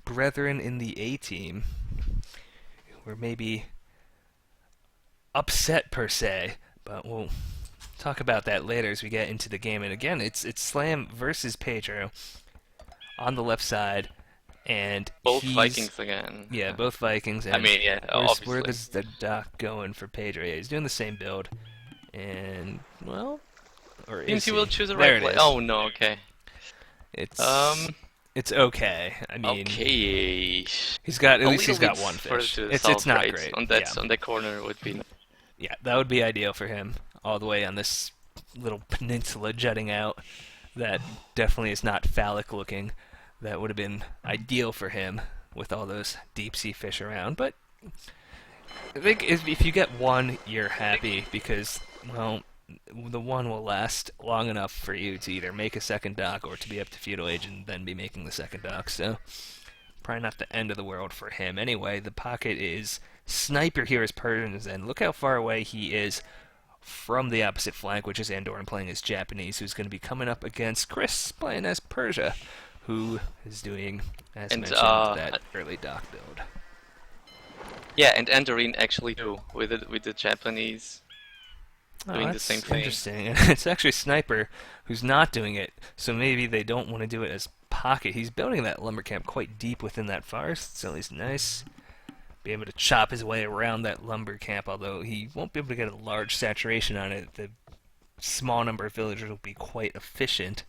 brethren in the A team were maybe upset per se, but we'll talk about that later as we get into the game. And again, it's Slam versus Pedro on the left side, and Both he's Vikings again. yeah, both Vikings. I And mean, yeah, where obviously. does the doc going for Pedro? Yeah, he's doing the same build, and well, or Seems is he will he? choose the There right it play. is. Oh no, okay. It's Um, it's okay. I mean, okay. he's got at A least little he's bit got one further fish. to the It's south, not right? great. On Yeah, that corner would be. yeah, that would be ideal for him. All the way on this little peninsula jutting out, that definitely is not phallic looking. That would have been ideal for him with all those deep sea fish around. But I think if you get one, you're happy because, well, the one will last long enough for you to either make a second dock or to be up to feudal age and then be making the second dock. So probably not the end of the world for him. Anyway, the pocket is sniper here as Persians, and look how far away he is from the opposite flank, which is Andorran playing as Japanese, who's going to be coming up against Chris playing as Persia, who is doing, as And mentioned, that early dock build. yeah, and Andorin actually too, with the Japanese Oh, doing the same that's thing. interesting. It's actually Sniper who's not doing it, so maybe they don't want to do it as pocket. He's building that lumber camp quite deep within that forest, so he's nice. Be able to chop his way around that lumber camp, although he won't be able to get a large saturation on it. The small number of villagers will be quite efficient.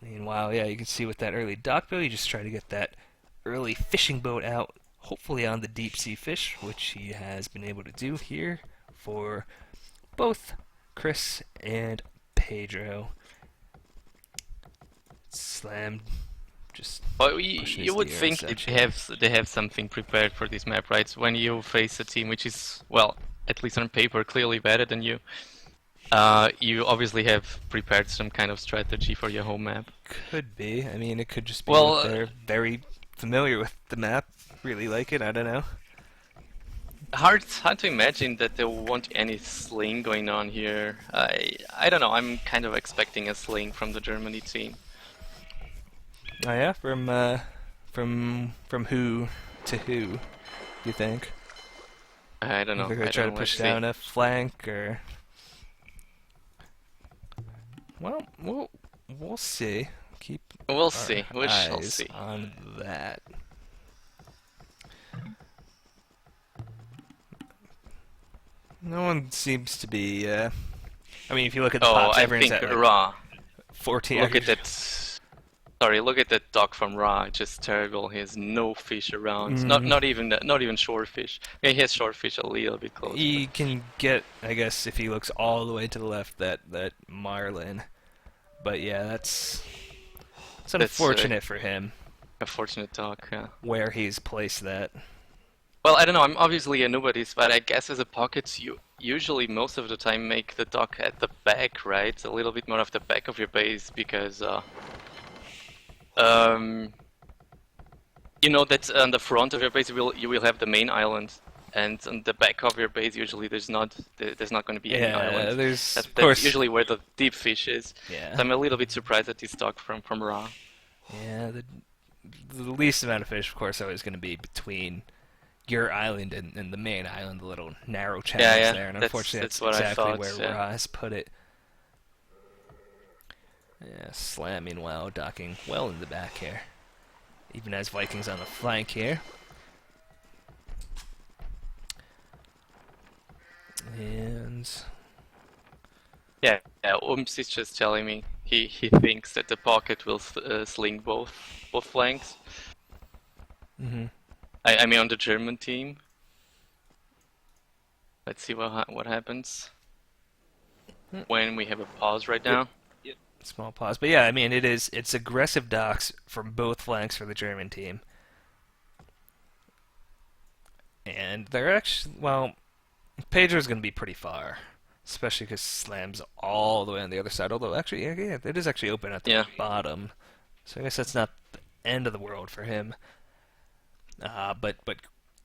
Meanwhile, yeah, you can see with that early dock build, you just try to get that early fishing boat out, hopefully on the deep sea fish, which he has been able to do here for both Chris and Pedro. Slam just But pushes you would the think interception. they have something prepared for this map, right? When you face a team which is, well, at least on paper, clearly better than you, you obviously have prepared some kind of strategy for your home map. Could be. I mean, it could just be Well, that they're very familiar with the map, really like it. I don't know. hard to imagine that there won't be any sling going on here. I don't know. I'm kind of expecting a sling from the Germany team. Oh yeah, from who to who? Do you think? I don't If know. they're gonna I try don't to know. Let's push see. down a flank, or well, we'll see. Keep We'll our see. We shall eyes see. on that. No one seems to be. I mean, if you look at the Oh, pops, I everyone's think at like Ra. 14. Look at that. Sorry, look at that dock from Ra. Just terrible. He has no fish around. Mm, Not even shore fish. Yeah, he has shore fish a little bit close, but he can get, I guess, if he looks all the way to the left, that Marlin. But yeah, it's that's unfortunate for him a fortunate dock. Yeah. where he's placed that. Well, I don't know. I'm obviously a nobody's, but I guess as a pocket, you usually most of the time make the dock at the back, right? A little bit more of the back of your base because um, you know that on the front of your base you will have the main island, and on the back of your base usually there's not going to be any Yeah, island. there's of That's course. usually where the deep fish is. Yeah, So I'm a little bit surprised at this dock from Ra. yeah. The least amount of fish, of course, always going to be between your island and the main island, the little narrow channels Yeah, there, and that's unfortunately, that's that's what I exactly thought. where Yeah. Ra has put it. Yeah, Slam, meanwhile, docking well in the back here. Even as Vikings on the flank here. And Yeah, Ooms is just telling me he thinks that the pocket will sling both flanks. mhm. I mean on the German team. Let's see what happens Hmm. when we have a pause right Yep. now. Yep. Small pause, but yeah, I mean it's aggressive docks from both flanks for the German team, and they're actually well, Pedro's going to be pretty far, especially because Slam's all the way on the other side. Although actually, yeah, it is actually open at the Yeah, bottom, so I guess that's not the end of the world for him. But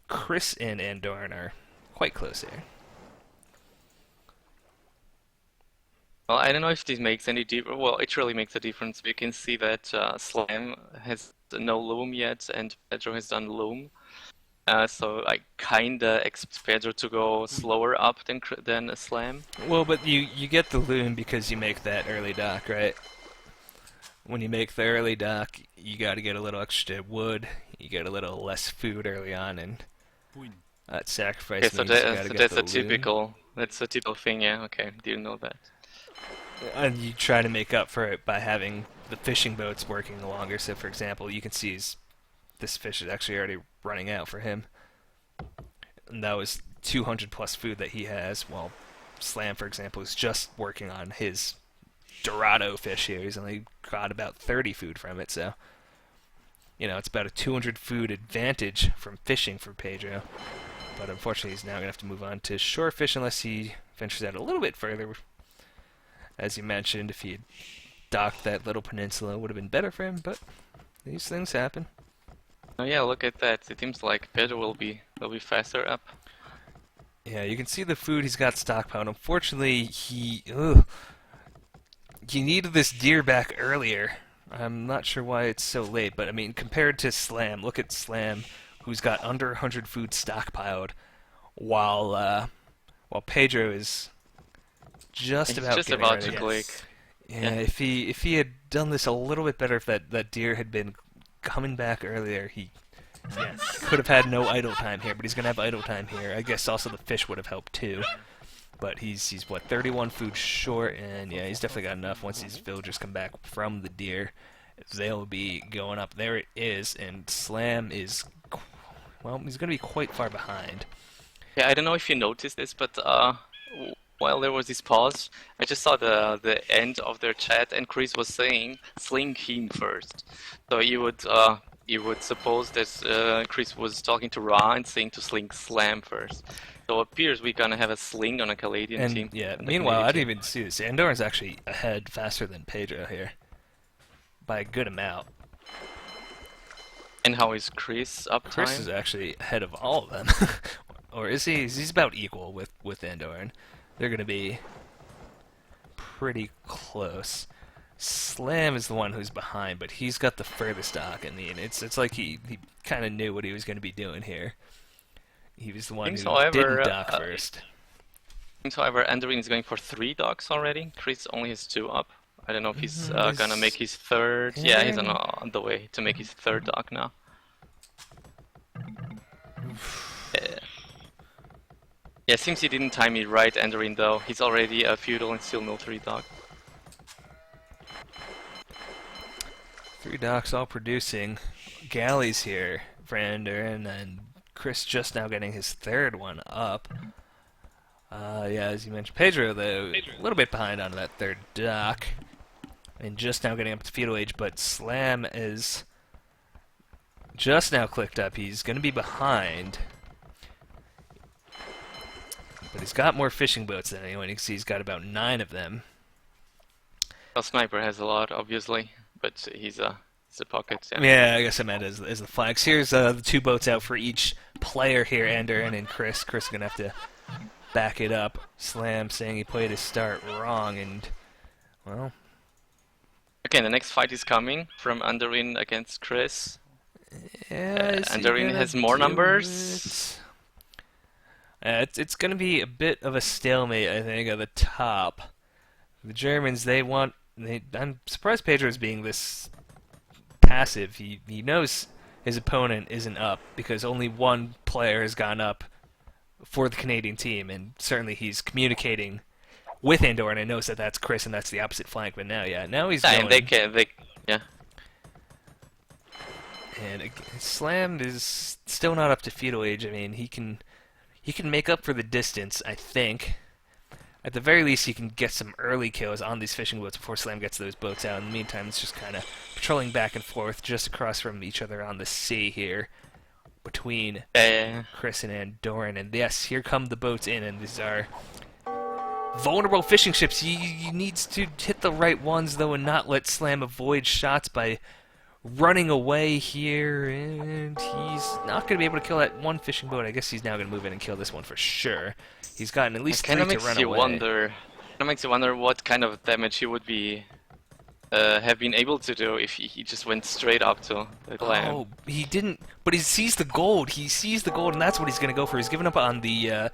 Chris and Andorn are quite close here. Well, I don't know if this makes any difference. Well, it really makes a difference. We can see that Slam has no loom yet, and Pedro has done loom. So I kinda expect Pedro to go slower up than a Slam. Well, but you get the loom because you make that early dock, right? When you make the early dock, you got to get a little extra wood. You get a little less food early on, and that Okay, sacrifice so means you got to get that's the a loom. typical thing. Yeah, okay, didn't know that. And you try to make up for it by having the fishing boats working longer. So, for example, you can see this fish is actually already running out for him. And that was 200 plus food that he has, while Slam, for example, is just working on his Dorado fish here. He's only got about 30 food from it, so it's about a 200 food advantage from fishing for Pedro. But unfortunately, he's now going to have to move on to shore fish unless he ventures out a little bit further. As you mentioned, if he had docked that little peninsula, it would have been better for him, but these things happen. Oh yeah, look at that. It seems like Pedro will be faster up. Yeah, you can see the food he's got stockpiled. Unfortunately, he needed this deer back earlier. I'm not sure why it's so late, but I mean, compared to Slam, look at Slam, who's got under 100 food stockpiled, while Pedro is just He's about just getting about ready. to click. Yeah, Yeah. if he had done this a little bit better, if that deer had been coming back earlier, he could have had no idle time here. But he's gonna have idle time here. I guess also the fish would have helped too. But he's what 31 food short, and yeah, he's definitely got enough. Once these villagers come back from the deer, they'll be going up. There it is, and Slam is well, he's gonna be quite far behind. Yeah, I don't know if you noticed this, but while there was this pause, I just saw the end of their chat, and Chris was saying "sling him first." So you would suppose that Chris was talking to Ra and saying to sling Slam first. So it appears we're gonna have a sling on a Canadian And team. yeah, On the meanwhile, Canadian I team. didn't even see this. Andorran's actually ahead faster than Pedro here by a good amount. And how is Chris Chris uptime? is actually ahead of all of them, or is he? He's about equal with Andorran. They're going to be pretty close. Slam is the one who's behind, but he's got the furthest dock. I mean, it's like he kind of knew what he was going to be doing here. He was the one Seems, who however, didn't dock first. Andorin is going for 3 docks already. Chris only has 2 up. I don't know if he's gonna make Is his third. Yeah, he's Aaron? on the way to make his third dock now. Yeah. Yeah, seems he didn't time it right, Andorin, though. He's already a feudal and still no 3 dock. 3 docks all producing. Galleys here for Andorran, and Chris just now getting his third one up. Yeah, as you mentioned, Pedro, though, a little bit behind on that third dock. And just now getting up to feudal age, but Slam is just now clicked up. He's going to be behind. But he's got more fishing boats than anyone. You can see he's got about 9 of them. Well, Sniper has a lot, obviously, but he's a pocket. Yeah. Yeah, I guess I meant as the flags. Here's the 2 boats out for each player here, Andorran and Chris. Chris is going to have to back it up. Slam saying he played his start wrong, and, well... Okay, the next fight is coming from Andorin against Chris. Yeah, Andorin has more numbers. It's going to be a bit of a stalemate, I think, at the top. The Germans, they want... I'm surprised Pedro's being this passive. He knows his opponent isn't up because only one player has gone up for the Canadian team, and certainly he's communicating with Andorran and knows that that's Chris and that's the opposite flank. But now, now he's Yeah, and going. yeah. And Slam is still not up to feudal age. I mean, he can make up for the distance, I think. At the very least, he can get some early kills on these fishing boats before Slam gets those boats out. In the meantime, it's just kind of patrolling back and forth just across from each other on the sea here between Yeah. Chris and Andorran. And yes, here come the boats in, and these are vulnerable fishing ships. He needs to hit the right ones, though, and not let Slam avoid shots by running away here. And he's not going to be able to kill that one fishing boat. I guess he's now going to move in and kill this one for sure. He's gotten at It least kind 3 of to makes run you away. wonder. That makes you wonder what kind of damage he would be have been able to do if he just went straight up to the glam. Oh, he didn't. But he sees the gold. He sees the gold, and that's what he's gonna go for. He's giving up on the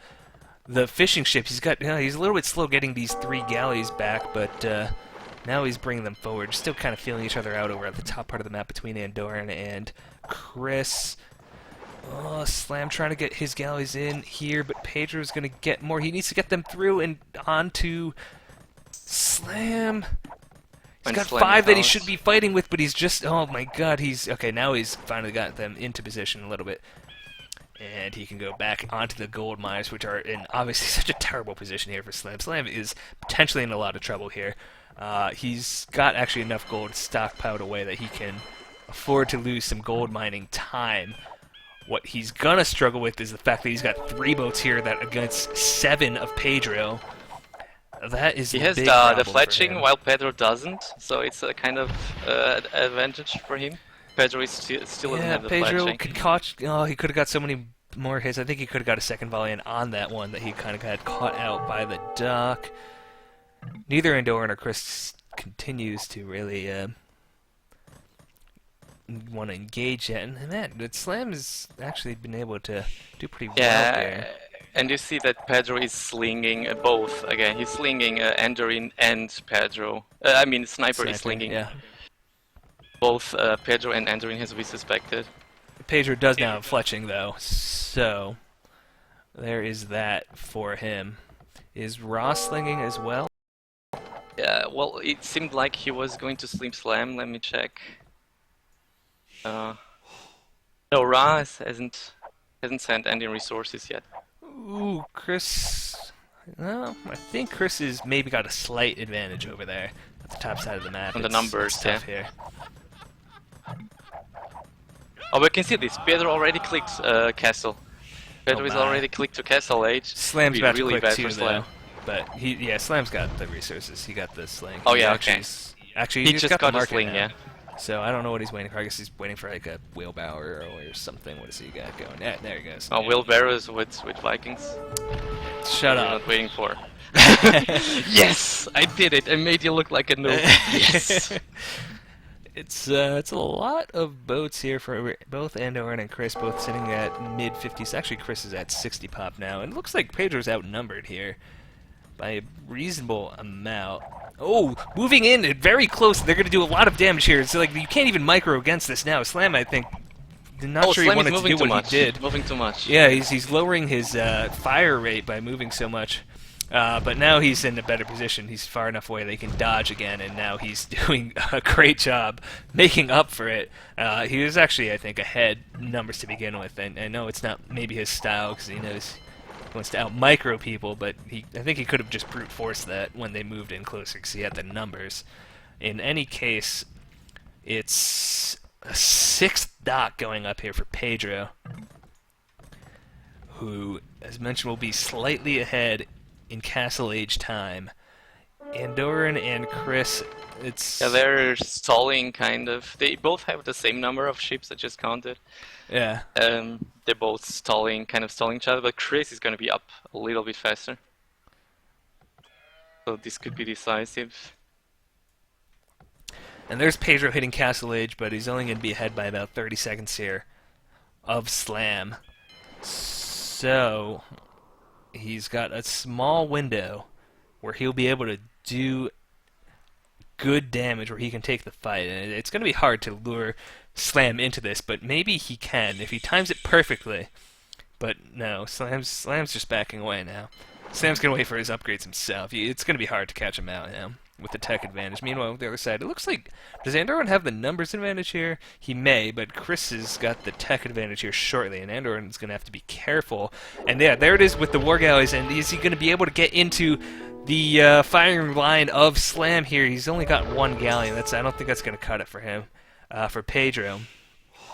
fishing ship. He's got. He's a little bit slow getting these 3 galleys back, but now he's bringing them forward. Still kind of feeling each other out over at the top part of the map between Andorran and Chris. Oh, Slam trying to get his galleys in here, but Pedro's gonna get more. He needs to get them through and onto Slam. He's got 5 that he should be fighting with, but he's just... Oh my god, he's... Okay, now he's finally got them into position a little bit. And he can go back onto the gold mines, which are in obviously such a terrible position here for Slam. Slam is potentially in a lot of trouble here. He's got actually enough gold stockpiled away that he can afford to lose some gold mining time. What he's gonna struggle with is the fact that he's got 3 boats here that against 7 of Pedro. That is he has big the problem fletching while Pedro doesn't, so it's a kind of advantage for him. Pedro is still doesn't have the Pedro fletching. could catch. Oh, he could have got so many more hits. I think he could have got a second volley in on that one that he kind of got caught out by the dock. Neither Andorran or Chris continues to really want to engage yet, and man, but Slam has actually been able to do pretty well there. And you see that Pedro is slinging both. Again, he's slinging Andorin and Pedro. I mean, Sniper is slinging both Pedro and Andorin, as we suspected. Pedro does now have fletching, though, so there is that for him. Is Ross slinging as well? Yeah, well, it seemed like he was going to sleep Slam. Let me check. No, Ross hasn't sent any resources yet. Ooh, Chris. Well, I think Chris has maybe got a slight advantage over there at the top side of the map. On the numbers, it's tough here. Oh, we can see this. Pedro already clicked Castle. Pedro is already clicked to Castle Age. Slam's about really to click bad too, for Slam. though. But Slam's got the resources. He got the sling. Oh yeah, okay. Actually, He he's just got the a sling, now. yeah. So I don't know what he's waiting for. I guess he's waiting for like a wheelbarrow or something. What does he got going? Yeah, there he goes. Oh, wheelbarrows with Vikings. Shut up. You're not waiting for. Yes, I did it. I made you look like a noob. Yes. It's a lot of boats here for both Andorran and Chris, both sitting at mid 50s. Actually, Chris is at 60 pop now, and it looks like Pedro's outnumbered here by a reasonable amount. Oh, moving in very close. They're going to do a lot of damage here. So like you can't even micro against this now. Slam, I think, not sure he wanted to do what he did. Moving too much. Yeah, he's lowering his fire rate by moving so much. But now he's in a better position. He's far enough away that he can dodge again, and now he's doing a great job making up for it. He was actually, I think, ahead numbers to begin with, and I know it's not maybe his style because he knows he wants to out-micro people, but I think he could have just brute forced that when they moved in closer because he had the numbers. In any case, it's a 6th dock going up here for Pedro, who, as mentioned, will be slightly ahead in Castle Age time. Andorran and Chris, yeah, they're stalling kind of. They both have the same number of ships. I just counted. Yeah. They're both stalling each other, but Chris is going to be up a little bit faster. So this could be decisive. And there's Pedro hitting Castle Age, but he's only going to be ahead by about 30 seconds here of Slam. So he's got a small window where he'll be able to do good damage, where he can take the fight. And it's going to be hard to lure Slam into this, but maybe he can if he times it perfectly. But no, Slam's just backing away now. Slam's going to wait for his upgrades himself. It's going to be hard to catch him out now with the tech advantage. Meanwhile, on the other side, it looks like... Does Andorran have the numbers advantage here? He may, but Chris has got the tech advantage here shortly, and Andorran's going to have to be careful. And yeah, there it is with the War Galleys, and is he going to be able to get into the firing line of Slam here? He's only got 1 galleon. I don't think that's going to cut it for him, for Pedro.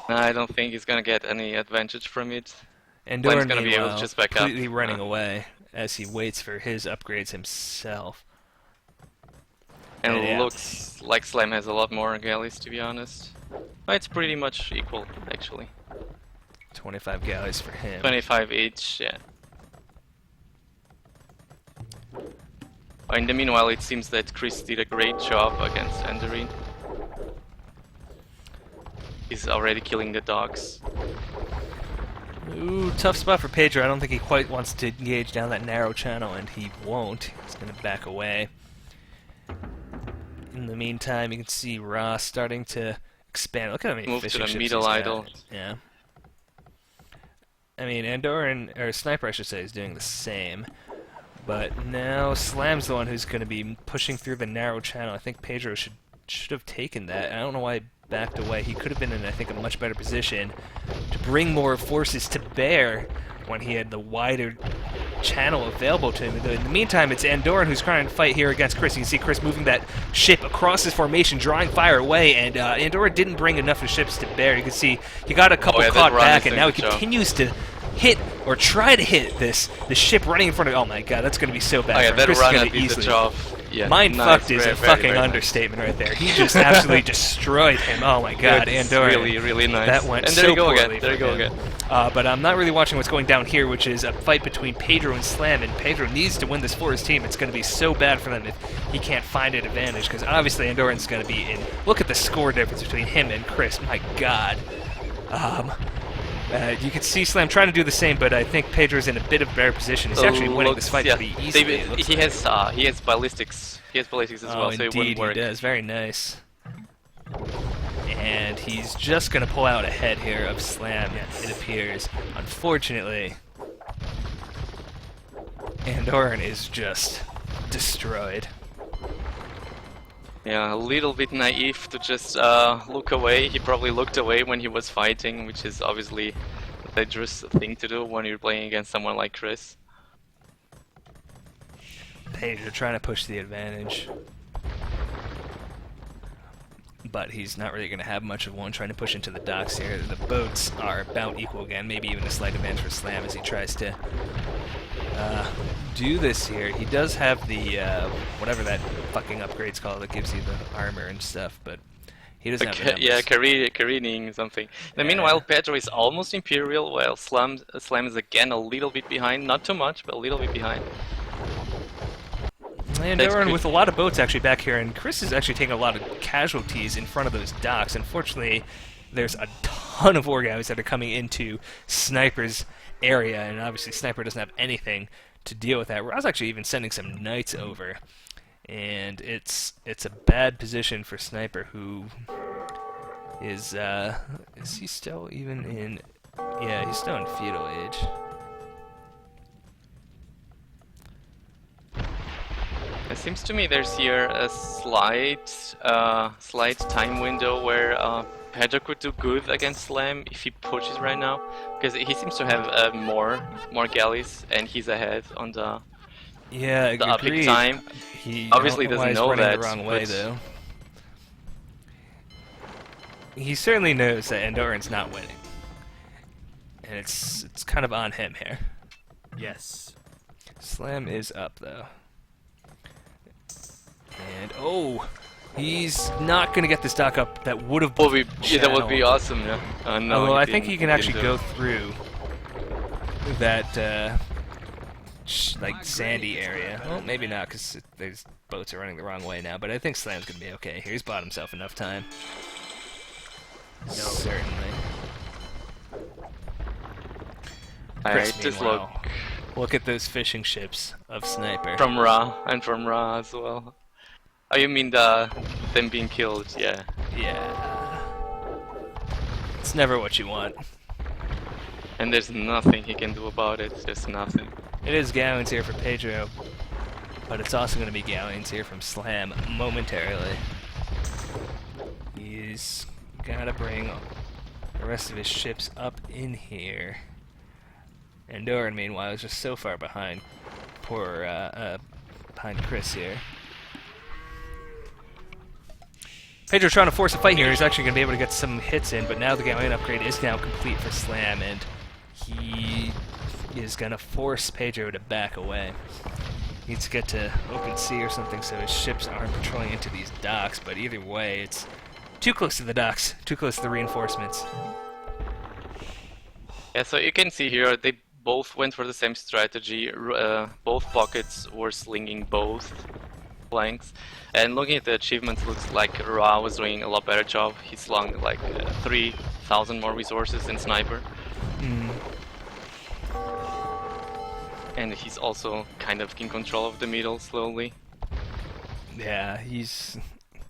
No, I don't think he's going to get any advantage from it. Andorran's going to be able to just back up. Completely running away as he waits for his upgrades himself. And it looks like Slam has a lot more galleys, to be honest. But it's pretty much equal, actually. 25 galleys for him. 25 each, yeah. In the meanwhile, it seems that Chris did a great job against Enderine. He's already killing the dogs. Ooh, tough spot for Pedro. I don't think he quite wants to engage down that narrow channel, and he won't. He's going to back away. In the meantime, you can see Ross starting to expand. Look at how many Move fishing to the ships middle he's got. idol. Yeah. I mean, Andoran, or Sniper, I should say, is doing the same. But now Slam's the one who's going to be pushing through the narrow channel. I think Pedro should have taken that. I don't know why he backed away. He could have been in, I think, a much better position to bring more forces to bear when he had the wider channel available to him. In the meantime, it's Andoran who's trying to fight here against Chris. You can see Chris moving that ship across his formation, drawing fire away, and Andoran didn't bring enough of ships to bear. You can see he got a couple caught back, and now he continues to hit or try to hit the ship running in front of. Oh my god, that's going to be so bad. Oh yeah, that Chris run is did the job. Yeah, Mind nice, fucked is very, a very, fucking very understatement right there. He just absolutely destroyed him. Oh my god, It's Andoran. really, really nice. That went and so there you go poorly again. There you for go him. again. But I'm not really watching what's going down here, which is a fight between Pedro and Slam, and Pedro needs to win this for his team. It's going to be so bad for them if he can't find an advantage, because obviously Andoran's going to be in. Look at the score difference between him and Chris. My god. You can see Slam trying to do the same, but I think Pedro's in a bit of a better position. He's actually winning this fight pretty easily. He has ballistics. He has ballistics as well, so it wouldn't work. He does. Very nice. And he's just going to pull out ahead here of Slam, it appears. Unfortunately, Andoran is just destroyed. Yeah, a little bit naive to just look away. He probably looked away when he was fighting, which is obviously a dangerous thing to do when you're playing against someone like Chris. Pedro trying to push the advantage. But he's not really going to have much of one trying to push into the docks here. The boats are about equal again, maybe even a slight advantage for Slam as he tries to do this here. He does have the, whatever that fucking upgrade's called that gives you the armor and stuff, but he doesn't have the numbers. Yeah, careening something. Meanwhile, Pedro is almost Imperial, while Slam is again a little bit behind. Not too much, but a little bit behind. Andoran with a lot of boats actually back here, and Chris is actually taking a lot of casualties in front of those docks. Unfortunately, there's a ton of Orgavs that are coming into Sniper's area, and obviously Sniper doesn't have anything to deal with that. I was actually even sending some knights over, and it's a bad position for Sniper, who is he still even in? Yeah, he's still in feudal age. It seems to me there's here a slight time window where Pedro could do good against Slam if he pushes right now, because he seems to have more galleys and he's ahead on the up time. He obviously doesn't know that. The wrong way, though. He certainly knows that Andoran's not winning, and it's kind of on him here. Yes. Slam is up though. And he's not going to get this dock up. That would have been that would be awesome, yeah. No, well, I think he can actually go through that like sandy area. Well, maybe not, because there's boats are running the wrong way now. But I think Slam's going to be okay here. He's bought himself enough time. No, certainly. Chris, just look at those fishing ships of Sniper. From Ra, and from Ra as well. Oh, you mean them being killed? Yeah. Yeah. It's never what you want. And there's nothing he can do about it. There's nothing. It is galleons here for Pedro, but it's also going to be galleons here from Slam momentarily. He's got to bring the rest of his ships up in here. Andoran, meanwhile, is just so far behind. Poor, behind Chris here. Pedro trying to force a fight here. He's actually going to be able to get some hits in, but now the galleon upgrade is now complete for Slam, and he is going to force Pedro to back away. He needs to get to open sea or something so his ships aren't patrolling into these docks, but either way, it's too close to the docks, too close to the reinforcements. Yeah, so you can see here, they both went for the same strategy. Both pockets were slinging both. flanks. And looking at the achievements, looks like Ra was doing a lot better job. He slung like 3,000 more resources than Sniper. Mm. And he's also kind of in control of the middle slowly. Yeah, he's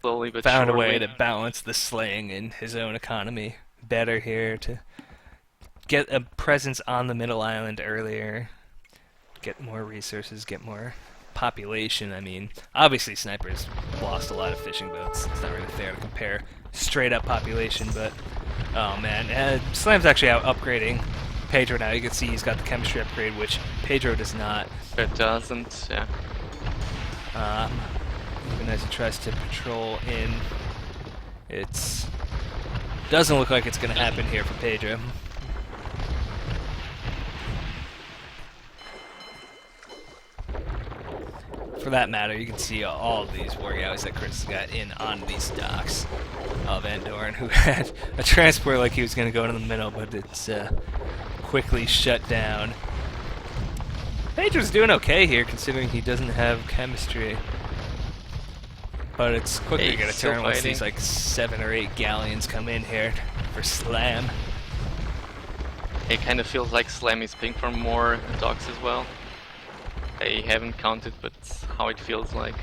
Slowly but found a surely. way to balance the slaying in his own economy better here to get a presence on the middle island earlier, get more resources, get more population. I mean, obviously Sniper's lost a lot of fishing boats. It's not really fair to compare straight up population, but oh man, Slam's actually out upgrading Pedro now. You can see he's got the chemistry upgrade, which Pedro does not. It doesn't, yeah. Um, Even as he tries to patrol in, it's doesn't look like it's going to happen here for Pedro. For that matter, you can see all of these war galleys that Chris got in on these docks of Andorran, who had a transport like he was going to go into the middle, but it's quickly shut down. Pedro's doing okay here, considering he doesn't have chemistry. But it's quickly going to turn once these like 7 or 8 galleons come in here for Slam. It kind of feels like Slam is paying for more docks as well. I haven't counted, but it's how it feels like.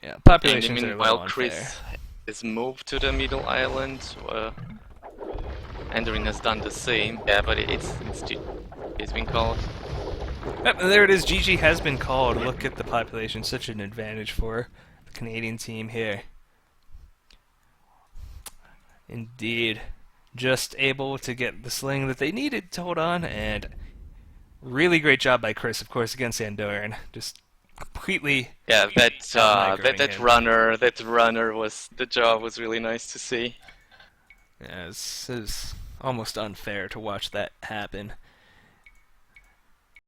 Yeah, And populations are a meanwhile, little Chris unfair. is moved to the middle island. Andorin has done the same. Yeah, but it's been called. Yep, there it is. GG has been called. Look at the population. Such an advantage for the Canadian team here. Indeed. Just able to get the sling that they needed to hold on, and really great job by Chris, of course, against Andorran. Just completely Yeah, outmicroing him. that runner was the job was really nice to see. Yeah, it's almost unfair to watch that happen.